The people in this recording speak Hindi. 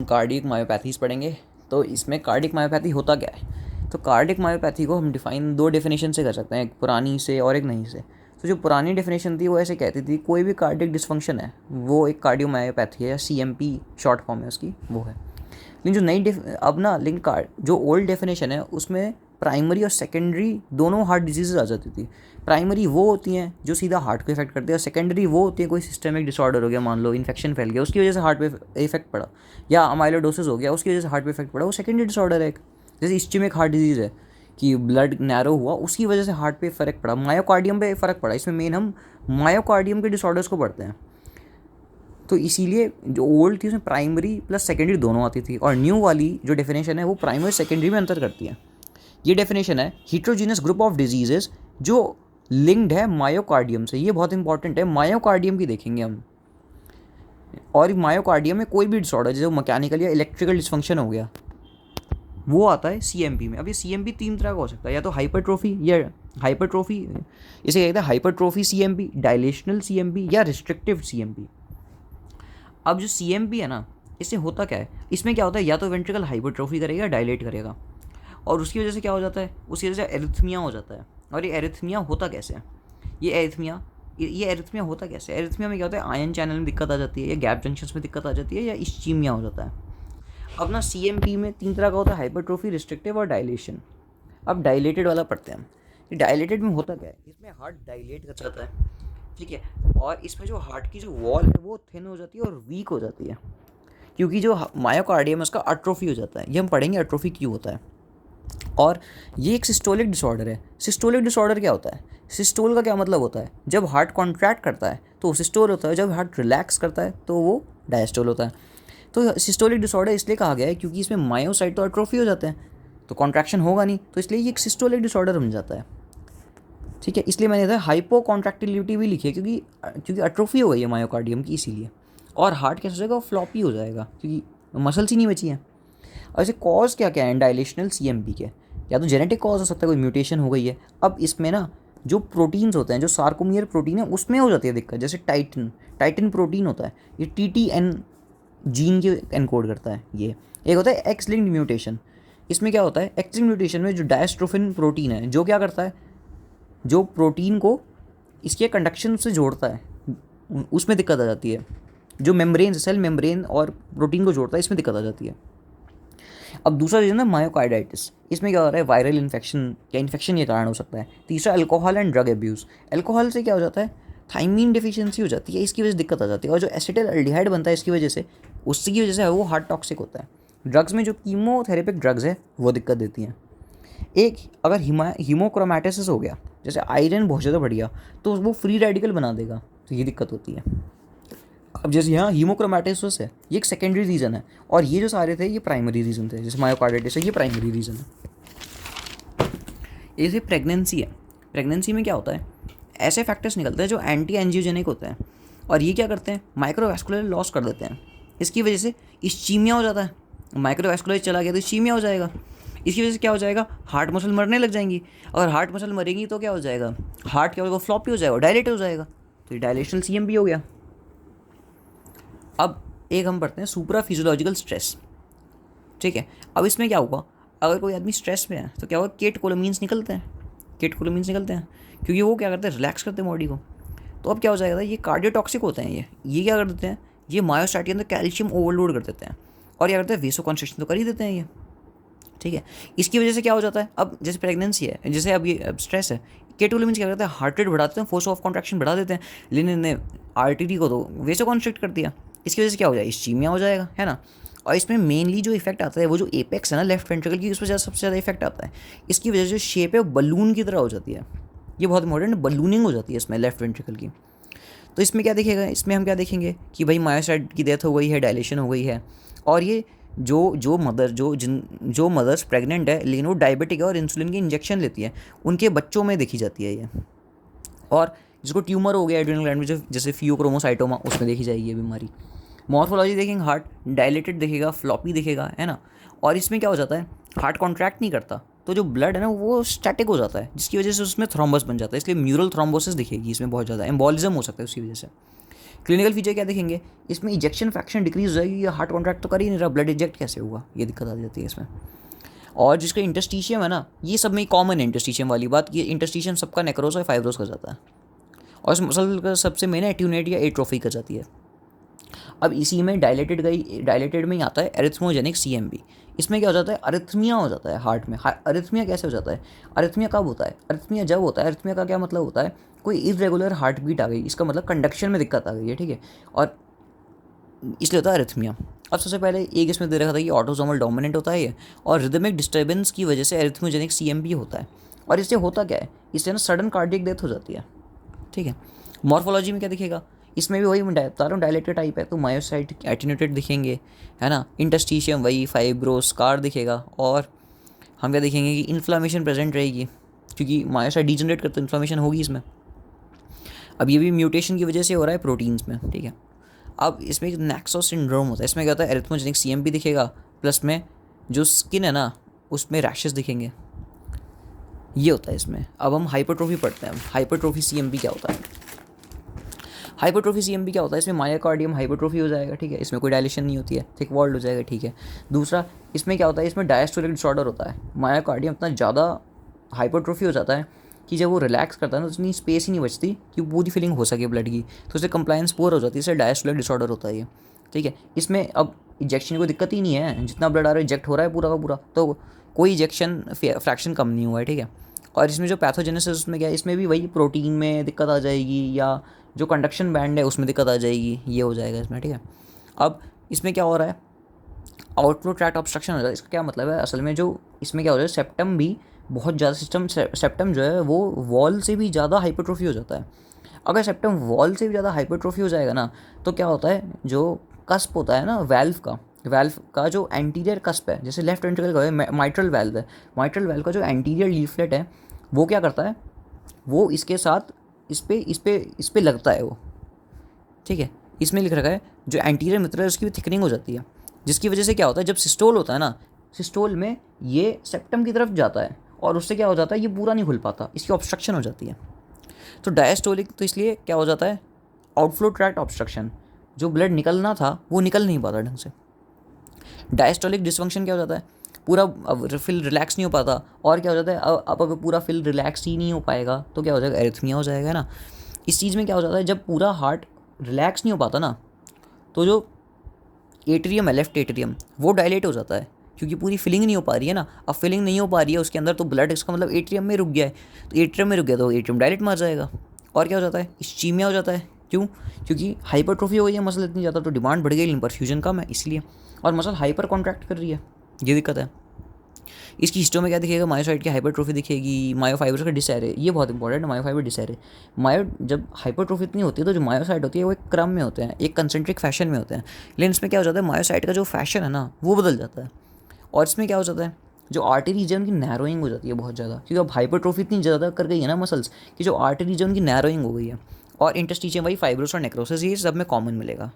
कार्डियक मायोपैथीज पढ़ेंगे। तो इसमें कार्डियक मायोपैथी होता क्या है? तो कार्डियक मायोपैथी को हम डिफाइन दो डेफिनेशन से कर सकते हैं, एक पुरानी से और एक नई से। तो जो पुरानी डेफिनेशन थी वो ऐसे कहती थी कोई भी कार्डियक डिसफंक्शन है वो एक कार्डियोमायोपैथी है, या CMP शॉर्ट फॉर्म है उसकी, वो है। लेकिन जो नई अब ना लेकिन जो ओल्ड डेफिनेशन है उसमें प्राइमरी और सेकेंडरी दोनों हार्ट डिजीज़ आ जाती थी। प्राइमरी वो होती हैं जो सीधा हार्ट को इफेक्ट करती है, और सेकेंडरी वो होती है कोई सिस्टमिक डिसऑर्डर हो गया, मान लो इन्फेक्शन फैल गया उसकी वजह से हार्ट पे इफेक्ट पड़ा, या अमाइलोडोसिस हो गया उसकी वजह से हार्ट पे इफेक्ट पड़ा, वो सेकेंडरी डिसऑर्डर है एक। जैसे इस्चेमिक हार्ट डिजीज़ है कि ब्लड नैरो हुआ उसकी वजह से हार्ट पे फ़र्क पड़ा, मायोकार्डियम पे फ़र्क पड़ा। इसमें मेन हम मायोकार्डियम के डिसऑर्डर्स को पढ़ते हैं। तो इसीलिए जो ओल्ड थी उसमें प्राइमरी प्लस सेकेंडरी दोनों आती थी, और न्यू वाली जो डेफिनेशन है वो प्राइमरी सेकेंडरी में अंतर करती है। ये डेफिनेशन है हिट्रोजीनस ग्रुप ऑफ डिजीजेस जो लिंक्ड है मायोकार्डियम से। ये बहुत इंपॉर्टेंट है, मायोकार्डियम की देखेंगे हम। और मायोकार्डियम में कोई भी डिसऑर्डर जैसे मैकेनिकल या इलेक्ट्रिकल डिसफंक्शन हो गया वो आता है CMP में। अब ये CMP तीन तरह का हो सकता है, या तो हाइपरट्रोफी या हाइपरट्रोफी, इसे कहते हैं हाइपरट्रोफी CMP, डायलेशनल CMP या रिस्ट्रिक्टिव CMP। अब जो CMP है ना, इससे होता क्या है, इसमें क्या होता है, या तो वेंट्रिकल हाइपरट्रोफी करेगा या डायलेट करेगा, और उसकी वजह से क्या हो जाता है, उसकी वजह से एरिथमिया हो जाता है। और ये एरिथमिया होता कैसे है, ये एरिथमिया होता कैसे है? एरिथमिया में क्या होता है, आयन चैनल में दिक्कत आ जाती है, या गैप जंक्शंस में दिक्कत आ जाती है, या इस्चीमिया हो जाता है। अब ना CMP में तीन तरह का होता है, हाइपरट्रोफी, रिस्ट्रिक्टिव और डायलेशन। अब डायलेटेड वाला पढ़ते हैं हम। ये डायलेटेड में होता क्या है, इसमें हार्ट डायलेट कर जाता है, ठीक है, और इसमें जो हार्ट की जो वॉल है वो थिन हो जाती है और वीक हो जाती है, क्योंकि जो मायोकार्डियम है उसका अट्रोफी हो जाता है। ये हम पढ़ेंगे अट्रोफी क्यों होता है। और ये एक सिस्टोलिक डिसऑर्डर है। सिस्टोलिक डिसऑर्डर क्या होता है, सिस्टोल का क्या मतलब होता है, जब हार्ट कॉन्ट्रैक्ट करता है तो वो सिस्टोल होता है, जब हार्ट रिलैक्स करता है तो वो डायस्टोल होता है। तो सिस्टोलिक डिसऑर्डर इसलिए कहा गया है क्योंकि इसमें मायोसाइट तो अट्रोफी हो जाते हैं, तो कॉन्ट्रैक्शन होगा नहीं, तो इसलिए ये एक सिस्टोलिक डिसऑर्डर बन जाता है, ठीक है। इसलिए मैंने इधर हाइपो कॉन्ट्रैक्टिलिटी भी लिखी है, क्योंकि अट्रोफी हो गई है मायोकार्डियम की, इसीलिए। और हार्ट कैसे हो जाएगा, फ्लॉपी हो जाएगा क्योंकि मसल्स ही नहीं बची हैं। और ऐसे कॉज क्या क्या है डायलेशनल CMP के, या तो जेनेटिक कॉज हो सकता है, कोई म्यूटेशन हो गई है। अब इसमें ना जो प्रोटीन्स होते हैं, जो सार्कोमियर प्रोटीन है उसमें हो जाती है दिक्कत, जैसे टाइटिन प्रोटीन होता है, ये TTN जीन के एनकोड करता है। ये एक होता है एक्स लिंक्ड म्यूटेशन। इसमें क्या होता है, एक्स लिंक्ड म्यूटेशन में जो डायस्ट्रोफिन प्रोटीन है जो क्या करता है, जो प्रोटीन को इसके कंडक्शन से जोड़ता है, उसमें दिक्कत आ जाती है। जो मेम्ब्रेन, सेल मेम्ब्रेन और प्रोटीन को जोड़ता है, इसमें दिक्कत आ जाती है। अब दूसरा रीज़न है मायोकार्डाइटिस। इसमें क्या हो रहा है, वायरल इन्फेक्शन या इन्फेक्शन के कारण हो सकता है। तीसरा alcohol and drug abuse. Alcohol से क्या हो जाता है, थाइमीन डिफिशियंसी हो जाती है, इसकी वजह से दिक्कत आ जाती है। और जो एसिटिल्डिहाइड बनता है इसकी वजह से, उसकी वजह से वो हार्ट टॉक्सिक होता है। ड्रग्स में जो कीमोथेरेपिक ड्रग्स है वो दिक्कत देती हैं। एक अगर हीमोक्रोमैटिसिस हो गया, जैसे आयरन बहुत ज़्यादा बढ़ गया तो वो फ्री रेडिकल बना देगा, तो ये दिक्कत होती है। अब जैसे यहाँ हीमोक्रोमैटिसिस है, ये एक सेकेंडरी रीज़न है, और ये जो सारे थे ये प्राइमरी रीज़न थे। जैसे मायोकार्डाइटिस है, ये प्राइमरी रीज़न है। जैसे प्रेगनेंसी है, प्रेगनेंसी में क्या होता है, ऐसे फैक्टर्स निकलते हैं जो एंटी एंजियोजेनिक होते हैं, और ये क्या करते हैं, माइक्रोवैस्कुलर लॉस कर देते हैं। इसकी वजह से इस्चीमिया हो जाता है, माइक्रोवैस्कुलर चला गया तो इस्चीमिया हो जाएगा। इसकी वजह से क्या हो जाएगा, हार्ट मसल मरने लग जाएंगी, और हार्ट मसल मरेंगी तो क्या हो जाएगा, हार्ट क्या होगा, फ्लॉपी हो जाएगा, डायलेट हो जाएगा, तो ये डायलेशनल CMP हो गया। अब एक हम पढ़ते हैं सुपरा फिजियोलॉजिकल स्ट्रेस, ठीक है। अब इसमें क्या होगा, अगर कोई आदमी स्ट्रेस में है तो क्या होगा, केटकोलोमीन्स निकलते हैं, क्योंकि वो क्या करते हैं, रिलैक्स करते हैं बॉडी को। तो अब क्या हो जाएगा, ये कार्डियोटॉक्सिक होते हैं। ये क्या कर देते हैं, ये मायोसाइट के अंदर कैल्शियम ओवरलोड कर देते हैं, और क्या करते हैं, वेसोकॉन्स्ट्रिक्शन तो कर ही देते हैं ये, ठीक है। इसकी वजह से क्या हो जाता है, अब जैसे प्रेगनेंसी है, जैसे अब ये स्ट्रेस है, केटोलोमीन्स क्या करते हैं, हार्ट रेट बढ़ाते हैं, फोर्स ऑफ कॉन्ट्रैक्शन बढ़ा देते हैं, लेकिन ने आर्टरी को तो वेसोकॉन्स्ट्रिक्ट कर दिया। इसकी वजह से क्या हो जाएगा, इस्चीमिया हो जाएगा, है ना। और इसमें मेनली जो इफेक्ट आता है वो जो एपेक्स है ना लेफ्ट वेंट्रिकल की, उस पर सबसे ज़्यादा इफेक्ट आता है। इसकी वजह से शेप है वो बलून की तरह हो जाती है, ये बहुत इंपॉर्टेंट, बलूनिंग हो जाती है इसमें लेफ्ट वेंट्रिकल की। तो इसमें क्या दिखेगा, इसमें हम क्या देखेंगे कि भाई मायोसाइट की डेथ हो गई है, डायलेशन हो गई है, और ये जो मदर्स प्रेग्नेंट है लेकिन वो डायबिटिक है और इंसुलिन की इंजेक्शन लेती है, उनके बच्चों में देखी जाती है ये। और जिसको ट्यूमर हो गया एड्रिनल ग्लैंड में, जैसे फियोक्रोमोसाइटोमा, उसमें देखी जाएगी ये बीमारी। मॉर्फोलॉजी देखेंगे, हार्ट डायलेटेड दिखेगा, फ्लॉपी दिखेगा, है ना। और इसमें क्या हो जाता है, हार्ट कॉन्ट्रैक्ट नहीं करता, तो जो ब्लड है ना वो स्टैटिक हो जाता है, जिसकी वजह से उसमें थ्रोम्बस बन जाता है, इसलिए म्यूरल थ्रोम्बोसिस दिखेगी इसमें बहुत ज़्यादा, एम्बोलिज्म हो सकता है उसकी वजह से। क्लिनिकल फीचर क्या देखेंगे, इसमें इजेक्शन फ्रैक्शन डिक्रीज हो जाएगी, ये हार्ट कॉन्ट्रैक्ट तो कर ही नहीं रहा, ब्लड इजेक्ट कैसे होगा, ये दिक्कत आ जाती है इसमें। और जिसका इंटरस्टिशियम है ना, ये सब में कॉमन है इंटरस्टिशियम वाली बात, ये इंटरस्टिशियम सबका नेक्रोस और फाइब्रोस कर जाता है, और इस मसल का सबसे मेन एट्यूनेट या एट्रोफी कर जाती है। अब इसी में डायलेटेड में ही आता है एरिथ्मोजेनिक CMB। इसमें क्या हो जाता है, अरिथमिया हो जाता है हार्ट में। अरिथमिया कैसे हो जाता है, अरिथमिया कब होता है, अरिथमिया जब होता है, अरिथमिया का क्या मतलब होता है, कोई इरेगुलर हार्ट बीट आ गई, इसका मतलब कंडक्शन में दिक्कत आ गई है, ठीक है, और इसलिए होता है अरिथमिया। अब सबसे पहले एक इसमें दे रखा था कि ऑटोसोमल डोमिनेंट होता है ये, और रिदमिक डिस्टर्बेंस की वजह से एरिथ्मोजेनिक CMB होता है। और इससे होता क्या है, इससे ना सडन कार्डियक डेथ हो जाती है, ठीक है। मॉर्फोलॉजी में क्या दिखेगा, इसमें भी वही मैं बता रहा हूँ, डायलेटेड टाइप है तो मायोसाइट एटीन्यूटेड दिखेंगे, है ना, इंटरस्टिशियम वही फाइब्रोस स्कार दिखेगा, और हम क्या देखेंगे कि इन्फ्लामेशन प्रेजेंट रहेगी, क्योंकि मायोसाइट डिजनरेट करते इन्फ्लामेशन होगी इसमें। अब ये भी म्यूटेशन की वजह से हो रहा है प्रोटीन्स में, ठीक है। अब इसमें एक नेक्सोस सिंड्रोम होता है, इसमें क्या होता है, एरिथ्मोजेनिक CMB दिखेगा, प्लस में जो स्किन है ना उसमें रैशेस दिखेंगे, ये होता है इसमें। अब हम हाइपरट्रोफी पढ़ते हैं, हाइपरट्रोफी CMB क्या होता है। हाइपरट्रोफी CMB क्या होता है, इसमें मायोकार्डियम हाइपरट्रोफी हो जाएगा, ठीक है, इसमें कोई डायलेशन नहीं होती है, थिक वॉल्ड हो जाएगा, ठीक है। दूसरा इसमें क्या होता है, इसमें डायस्टोलिक डिसऑर्डर होता है, मायोकार्डियम इतना ज़्यादा हाइपरट्रोफी हो जाता है कि जब वो रिलैक्स करता है ना तो उतनी स्पेस ही नहीं बचती कि पूरी फिलिंग हो सके ब्लड की, तो उससे कंप्लायंस पुअर हो जाती है, इससे डायस्टोलिक डिसऑर्डर होता है ये, ठीक है। इसमें अब इंजेक्शन की कोई दिक्कत ही नहीं है, जितना ब्लड आ रहा है इजेक्ट हो रहा है पूरा का पूरा, तो कोई इजेक्शन फ्रैक्शन कम नहीं हुआ है, ठीक है। और इसमें जो पैथोजेनेसिस में क्या है, इसमें भी वही प्रोटीन में दिक्कत आ जाएगी, या जो कंडक्शन बैंड है उसमें दिक्कत आ जाएगी, ये हो जाएगा इसमें, ठीक है। अब इसमें क्या हो रहा है, आउटफ्लो ट्रैक्ट ऑब्स्ट्रक्शन हो जाता है। इसका क्या मतलब है, असल में जो इसमें क्या हो रहा है, सेप्टम भी बहुत ज़्यादा सेप्टम जो है वो वॉल से भी ज़्यादा हाइपरट्रोफी हो जाता है। अगर सेप्टम वॉल से भी ज़्यादा हाइपरट्रोफी हो जाएगा ना, तो क्या होता है, जो कस्प होता है ना वेल्व का जो एंटीरियर कस्प है, जैसे लेफ्ट वेंट्रिकल का है, माइट्रल वेल्व है, माइट्रल वेल्व का जो एंटीरियर लीफलेट है वो क्या करता है, वो इसके साथ इस पे लगता है वो, ठीक है। इसमें लिख रखा है जो एंटीरियर मित्रल है उसकी भी थिकनिंग हो जाती है, जिसकी वजह से क्या होता है, जब सिस्टोल होता है ना, सिस्टोल में ये सेप्टम की तरफ जाता है और उससे क्या हो जाता है, ये पूरा नहीं खुल पाता, इसकी ऑब्स्ट्रक्शन हो जाती है। तो डायस्टोलिक तो इसलिए क्या हो जाता है, आउटफ्लो ट्रैक्ट ऑब्स्ट्रक्शन, जो ब्लड निकलना था वो निकल नहीं पाता ढंग से। डायस्टोलिक डिसफंक्शन क्या हो जाता है, पूरा अब फिल रिलैक्स नहीं हो पाता, और क्या हो जाता है, अब अगर पूरा फिल रिलैक्स ही नहीं हो पाएगा तो क्या हो जाएगा, एरिथमिया हो जाएगा ना। इस चीज़ में क्या हो जाता है, जब पूरा हार्ट रिलैक्स नहीं हो पाता ना, तो जो एट्रियम है, लेफ्ट एट्रियम, वो डायलेट हो जाता है, क्योंकि पूरी फिलिंग नहीं हो पा रही है ना। अब फिलिंग नहीं हो पा रही है उसके अंदर, तो ब्लड, इसका मतलब एट्रियम में रुक गया है, तो एट्रियम में रुक गया तो एट्रियम डायलेट मार जाएगा, और क्या हो जाता है, इस्चीमिया हो जाता है। क्यों, क्योंकि हाइपरट्रोफी हो गई है मसल इतनी ज़्यादा, तो डिमांड बढ़ गई, परफ्यूजन कम है इसलिए, और मसल हाइपर कॉन्ट्रैक्ट कर रही है, ये दिक्कत है। इसकी हिस्टो में क्या दिखेगा, मायोसाइट की हाइपरट्रोफी दिखेगी, मायोफाइबर का डिसएरे, ये बहुत इंपॉर्टेंट है, मायोफाइबर डिसएरे। मायो जब हाइपरट्रोफी इतनी होती है तो जो मायोसाइट होती है वो एक क्रम में होते हैं, एक कंसेंट्रिक फैशन में होते हैं, लेकिन इसमें क्या हो जाता है, मायोसाइट का जो फैशन है ना वो बदल जाता है, और इसमें क्या हो जाता है, जो आर्टरी रीजन की नैरोइंग हो जाती है बहुत ज़्यादा, क्योंकि अब हाइपरट्रोफी इतनी ज़्यादा कर गई है ना मसल्स कि जो आर्टरी रीजन की नैरोइंग हो गई है, और इंटरस्टिशियम वही फाइब्रोस और नेक्रोसिस, ये सब में कॉमन मिलेगा।